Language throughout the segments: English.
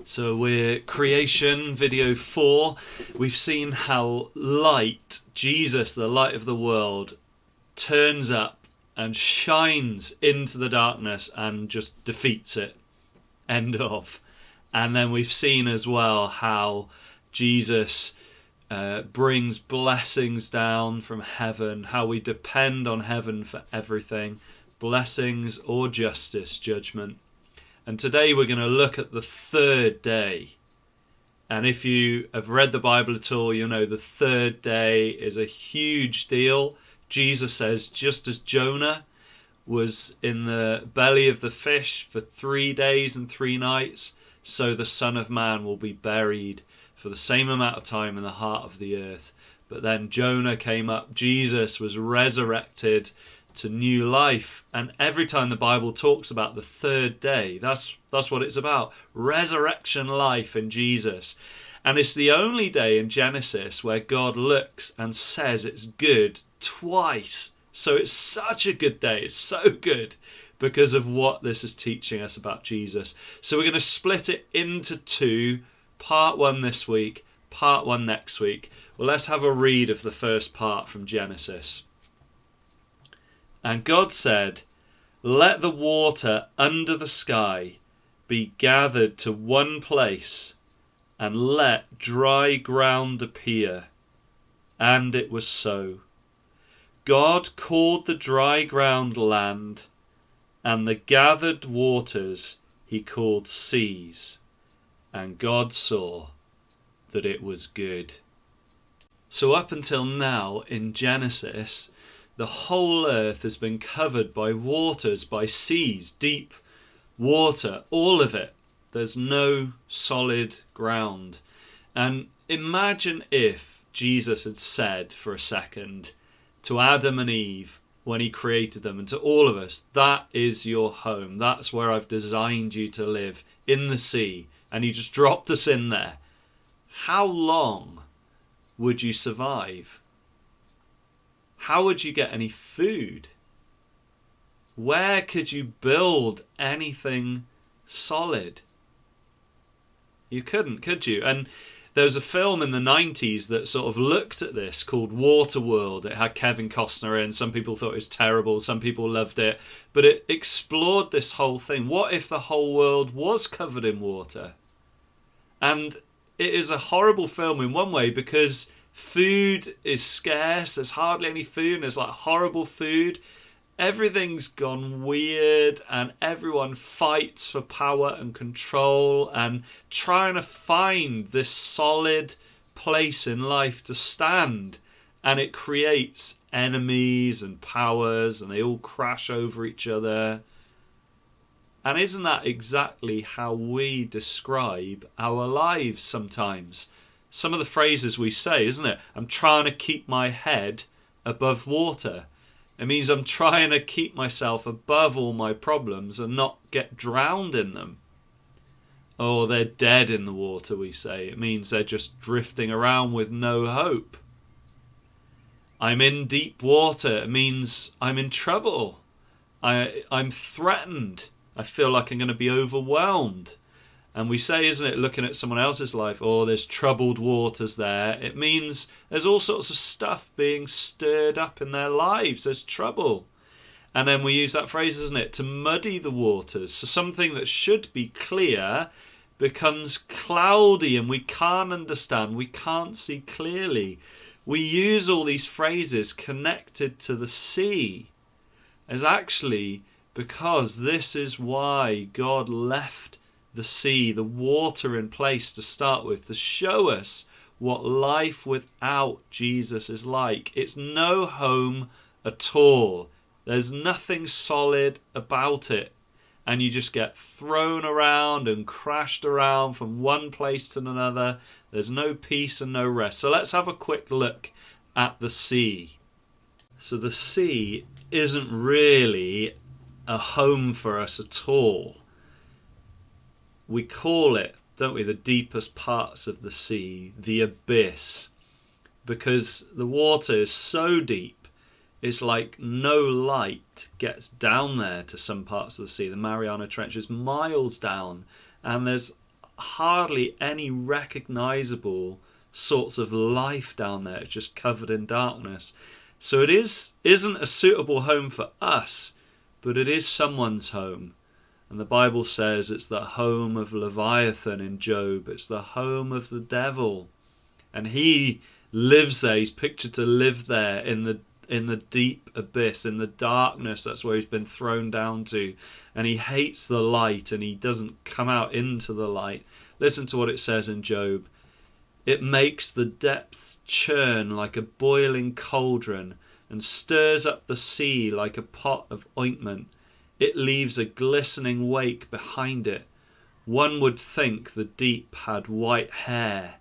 So we're creation video 4. We've seen how light, Jesus, the light of the world, turns up and shines into the darkness and just defeats it. End of. And then we've seen as well how Jesus brings blessings down from heaven, how we depend on heaven for everything, blessings or justice, judgment. And today we're going to look at the third day. And if you have read the Bible at all, you know the third day is a huge deal. Jesus says, just as Jonah was in the belly of the fish for 3 days and 3 nights, so the Son of Man will be buried for the same amount of time in the heart of the earth. But then Jonah came up, Jesus was resurrected to new life, and every time the Bible talks about the third day, that's what it's about. Resurrection life in Jesus. And it's the only day in Genesis where God looks and says it's good twice. So it's such a good day. It's so good because of what this is teaching us about Jesus. So we're going to split it into 2, part 1 this week, part 1 next week. Well, let's have a read of the first part from Genesis. And God said, "Let the water under the sky be gathered to one place, and let dry ground appear." And it was so. God called the dry ground land, and the gathered waters he called seas. And God saw that it was good. So up until now in Genesis, the whole earth has been covered by waters, by seas, deep water, all of it. There's no solid ground. And imagine if Jesus had said for a second to Adam and Eve when he created them, and to all of us, that is your home. That's where I've designed you to live, in the sea. And he just dropped us in there. How long would you survive? How would you get any food? Where could you build anything solid? You couldn't, could you? And there was a film in the 90s that sort of looked at this called Waterworld. It had Kevin Costner in. Some people thought it was terrible. Some people loved it. But it explored this whole thing. What if the whole world was covered in water? And it is a horrible film in one way because food is scarce. There's hardly any food, and there's like horrible food. Everything's gone weird, and everyone fights for power and control and trying to find this solid place in life to stand. And it creates enemies and powers, and they all crash over each other. And isn't that exactly how we describe our lives sometimes? Some of the phrases we say, isn't it? I'm trying to keep my head above water. It means I'm trying to keep myself above all my problems and not get drowned in them. Oh, they're dead in the water, we say. It means they're just drifting around with no hope. I'm in deep water. It means I'm in trouble. I'm threatened. I feel like I'm going to be overwhelmed. And we say, isn't it, looking at someone else's life, oh, there's troubled waters there. It means there's all sorts of stuff being stirred up in their lives. There's trouble. And then we use that phrase, isn't it, to muddy the waters. So something that should be clear becomes cloudy and we can't understand. We can't see clearly. We use all these phrases connected to the sea as actually because this is why God left the sea, the water in place to start with, to show us what life without Jesus is like. It's no home at all. There's nothing solid about it. And you just get thrown around and crashed around from one place to another. There's no peace and no rest. So let's have a quick look at the sea. So the sea isn't really a home for us at all. We call it, don't we, the deepest parts of the sea, the abyss, because the water is so deep, it's like no light gets down there to some parts of the sea. The Mariana Trench is miles down, and there's hardly any recognizable sorts of life down there. It's just covered in darkness. So it isn't a suitable home for us, but it is someone's home. And the Bible says it's the home of Leviathan in Job. It's the home of the devil. And he lives there. He's pictured to live there in the deep abyss, in the darkness. That's where he's been thrown down to. And he hates the light, and he doesn't come out into the light. Listen to what it says in Job. It makes the depths churn like a boiling cauldron, and stirs up the sea like a pot of ointment. It leaves a glistening wake behind it. One would think the deep had white hair.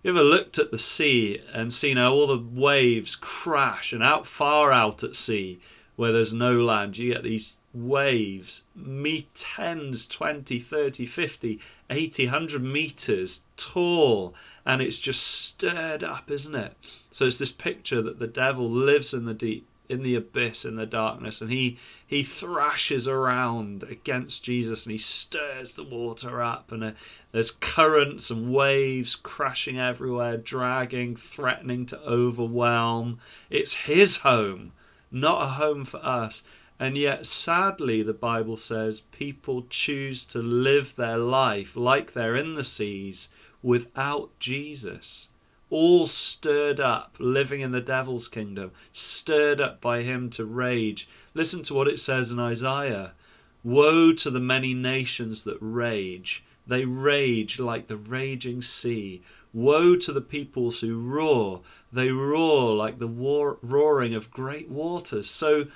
You ever looked at the sea and seen how all the waves crash, and far out at sea where there's no land, you get these waves, 10s, 20, 30, 50, 80, 100 meters tall, and it's just stirred up, isn't it? So it's this picture that the devil lives in the deep, in the abyss, in the darkness, and he thrashes around against Jesus, and he stirs the water up, and there's currents and waves crashing everywhere, dragging, threatening to overwhelm. It's his home, not a home for us. And yet, sadly, the Bible says people choose to live their life like they're in the seas without Jesus. All stirred up, living in the devil's kingdom, stirred up by him to rage. Listen to what it says in Isaiah. Woe to the many nations that rage. They rage like the raging sea. Woe to the peoples who roar. They roar like the roaring of great waters. So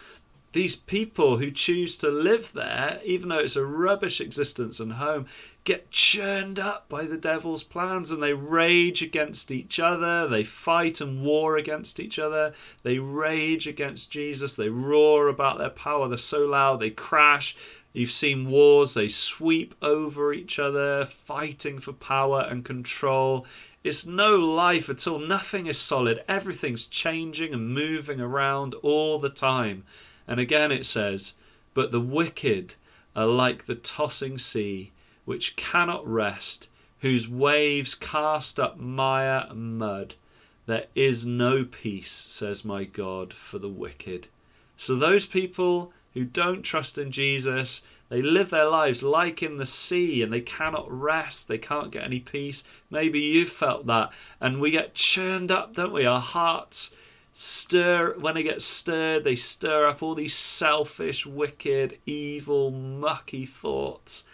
these people who choose to live there, even though it's a rubbish existence and home, get churned up by the devil's plans, and they rage against each other. They fight and war against each other. They rage against Jesus. They roar about their power. They're so loud they crash. You've seen wars. They sweep over each other, fighting for power and control. It's no life at all. Nothing is solid. Everything's changing and moving around all the time. And again it says, but the wicked are like the tossing sea, which cannot rest, whose waves cast up mire and mud. There is no peace, says my God, for the wicked. So those people who don't trust in Jesus, they live their lives like in the sea, and they cannot rest, they can't get any peace. Maybe you've felt that, and we get churned up, don't we? Our hearts when they get stirred, they stir up all these selfish, wicked, evil, mucky thoughts.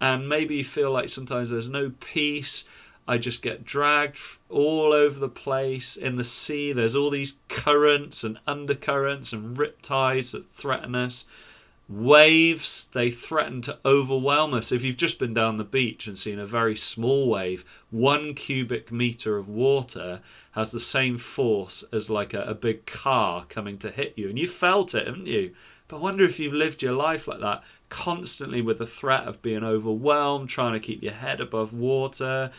And maybe you feel like sometimes there's no peace. I just get dragged all over the place. In the sea, there's all these currents and undercurrents and riptides that threaten us. Waves, they threaten to overwhelm us. If you've just been down the beach and seen a very small wave, 1 cubic meter of water has the same force as like a big car coming to hit you. And you felt it, haven't you? But I wonder if you've lived your life like that, constantly with the threat of being overwhelmed, trying to keep your head above water.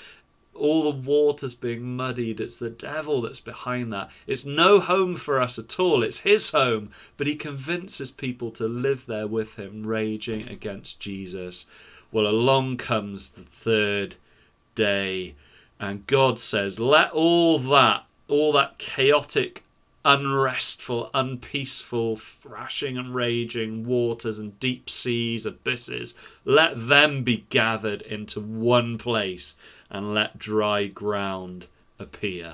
All the water's being muddied. It's the devil that's behind that. It's no home for us at all. It's his home. But he convinces people to live there with him, raging against Jesus. Well, along comes the third day. And God says, let all that chaotic, unrestful, unpeaceful, thrashing and raging waters and deep seas, abysses, let them be gathered into one place, and let dry ground appear.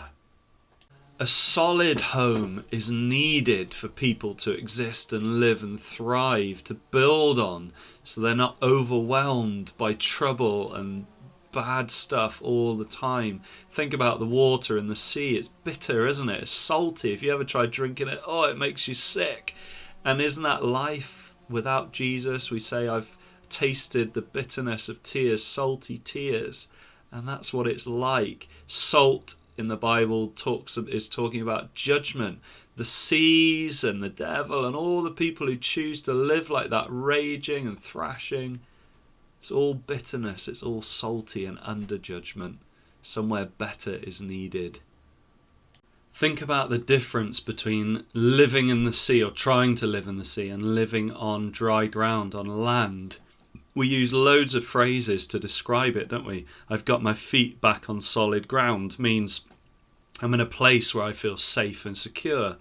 A solid home is needed for people to exist and live and thrive, to build on, so they're not overwhelmed by trouble and bad stuff all the time. Think about the water in the sea. It's bitter, isn't it? It's salty. If you ever try drinking it, it makes you sick. And isn't that life without Jesus? We say, I've tasted the bitterness of tears, salty tears. And that's what it's like. Salt in the Bible is talking about judgment. The seas and the devil and all the people who choose to live like that, raging and thrashing, it's all bitterness. It's all salty and under judgment. Somewhere better is needed. Think about the difference between living in the sea, or trying to live in the sea, and living on dry ground, on land. We use loads of phrases to describe it, don't we? I've got my feet back on solid ground means I'm in a place where I feel safe and secure.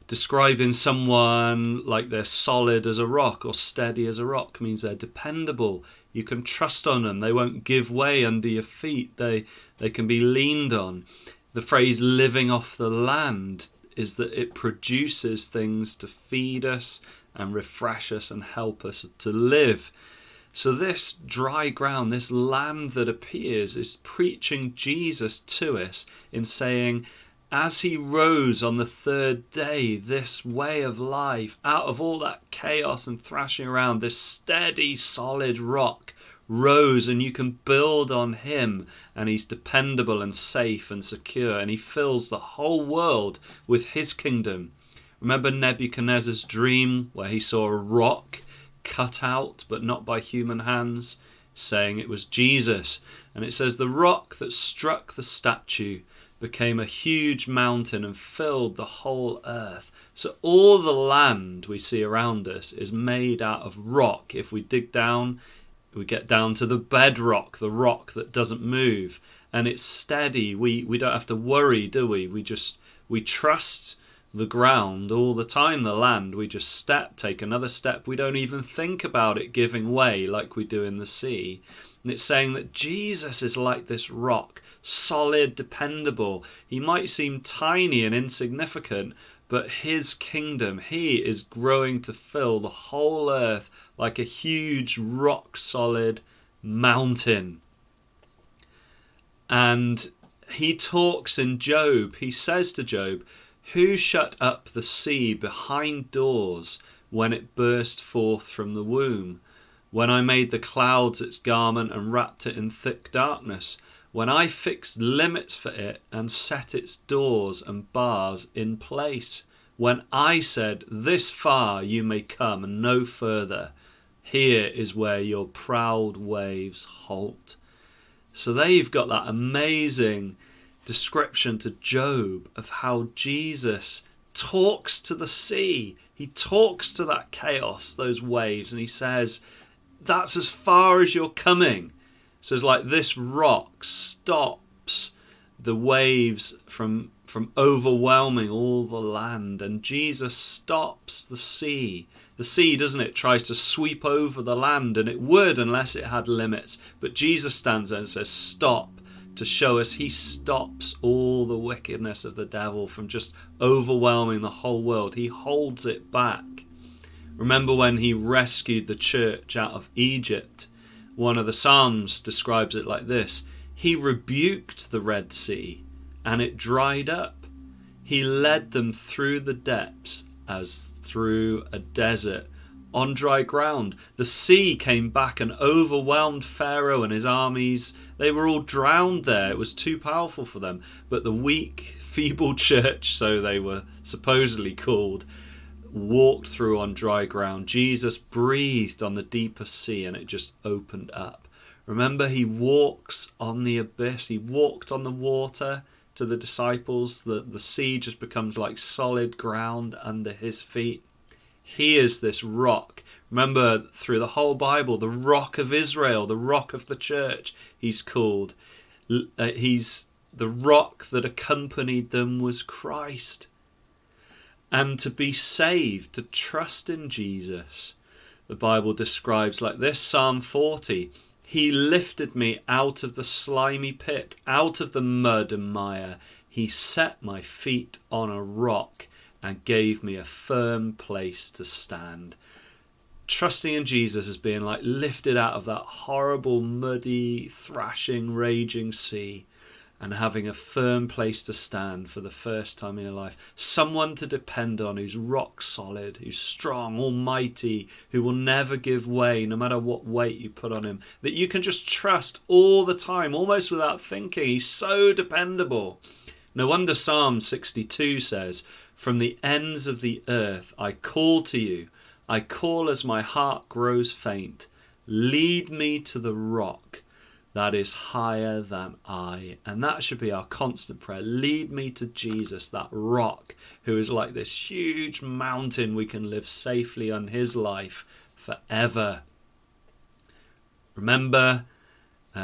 Describing someone like they're solid as a rock or steady as a rock means they're dependable. You can trust on them. They won't give way under your feet. They can be leaned on. The phrase living off the land is that it produces things to feed us and refresh us and help us to live. So this dry ground, this land that appears, is preaching Jesus to us in saying, as he rose on the third day, this way of life, out of all that chaos and thrashing around, this steady, solid rock rose, and you can build on him, and he's dependable and safe and secure, and he fills the whole world with his kingdom. Remember Nebuchadnezzar's dream where he saw a rock cut out but not by human hands, saying it was Jesus, and it says the rock that struck the statue became a huge mountain and filled the whole earth. So all the land we see around us is made out of rock. If we dig down, we get down to the bedrock, the rock that doesn't move, and it's steady. We don't have to worry, do we? We trust the ground all the time, the land. We just take another step. We don't even think about it giving way like we do in the sea. And it's saying that Jesus is like this rock, solid, dependable. He might seem tiny and insignificant, but his kingdom, he is growing to fill the whole earth like a huge rock-solid mountain. And he talks in Job. He says to Job, who shut up the sea behind doors when it burst forth from the womb? When I made the clouds its garment and wrapped it in thick darkness? When I fixed limits for it and set its doors and bars in place? When I said, this far you may come and no further, here is where your proud waves halt. So there you've got that amazing description to Job of how Jesus talks to the sea. He talks to that chaos, those waves, and he says, that's as far as you're coming. So it's like this rock stops the waves from overwhelming all the land, and Jesus stops the sea. The sea, doesn't it, tries to sweep over the land, and it would unless it had limits. But Jesus stands there and says, stop, to show us he stops all the wickedness of the devil from just overwhelming the whole world. He holds it back. Remember when he rescued the church out of Egypt? One of the Psalms describes it like this: he rebuked the Red Sea and it dried up. He led them through the depths as through a desert on dry ground. The sea came back and overwhelmed Pharaoh and his armies. They were all drowned there. It was too powerful for them. But the weak, feeble church, so they were supposedly called, walked through on dry ground. Jesus breathed on the deeper sea and it just opened up. Remember, he walks on the abyss. He walked on the water to the disciples. The sea just becomes like solid ground under his feet. He is this rock. Remember, through the whole Bible, the rock of Israel, the rock of the church, he's called. He's the rock that accompanied them was Christ. And to be saved, to trust in Jesus, the Bible describes like this, Psalm 40, he lifted me out of the slimy pit, out of the mud and mire. He set my feet on a rock and gave me a firm place to stand. Trusting in Jesus as being like lifted out of that horrible, muddy, thrashing, raging sea and having a firm place to stand for the first time in your life. Someone to depend on who's rock solid, who's strong, almighty, who will never give way no matter what weight you put on him. That you can just trust all the time, almost without thinking. He's so dependable. No wonder Psalm 62 says, from the ends of the earth I call to you. I call as my heart grows faint. Lead me to the rock that is higher than I. And that should be our constant prayer. Lead me to Jesus, that rock who is like this huge mountain. We can live safely on his life forever. Remember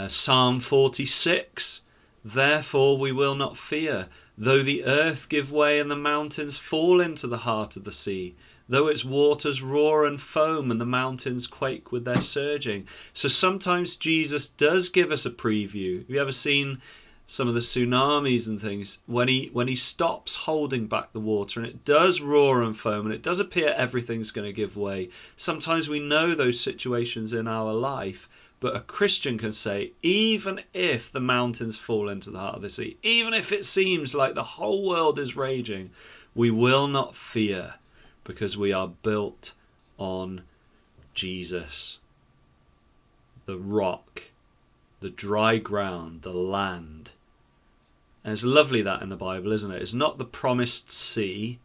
Psalm 46, therefore we will not fear, though the earth give way and the mountains fall into the heart of the sea, though its waters roar and foam and the mountains quake with their surging. So sometimes Jesus does give us a preview. Have you ever seen some of the tsunamis and things, when he stops holding back the water and it does roar and foam and it does appear everything's going to give way? Sometimes we know those situations in our life, but a Christian can say, even if the mountains fall into the heart of the sea, even if it seems like the whole world is raging, we will not fear, because we are built on Jesus, the rock, the dry ground, the land. And it's lovely that in the Bible, isn't it? It's not the promised sea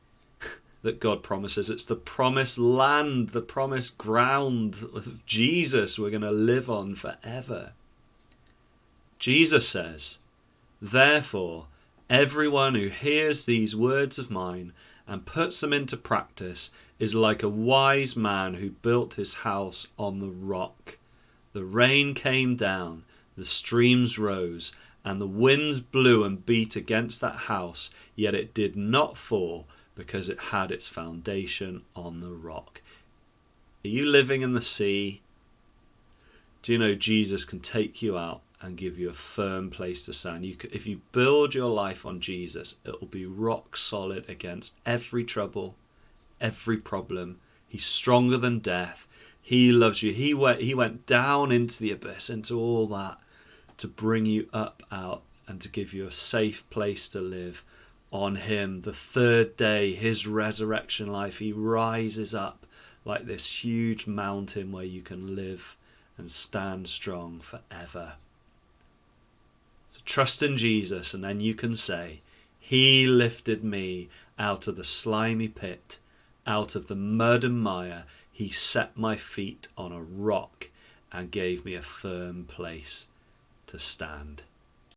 that God promises. It's the promised land, the promised ground of Jesus we're going to live on forever. Jesus says, therefore, everyone who hears these words of mine and puts them into practice is like a wise man who built his house on the rock. The rain came down, the streams rose, and the winds blew and beat against that house, yet it did not fall, because it had its foundation on the rock. Are you living in the sea? Do you know Jesus can take you out and give you a firm place to stand? If you build your life on Jesus, it will be rock solid against every trouble, every problem. He's stronger than death. He loves you. He went down into the abyss, into all that, to bring you up out and to give you a safe place to live on him. The third day, his resurrection life, he rises up like this huge mountain where you can live and stand strong forever. So trust in Jesus, and then you can say, he lifted me out of the slimy pit, out of the mud and mire. He set my feet on a rock and gave me a firm place to stand.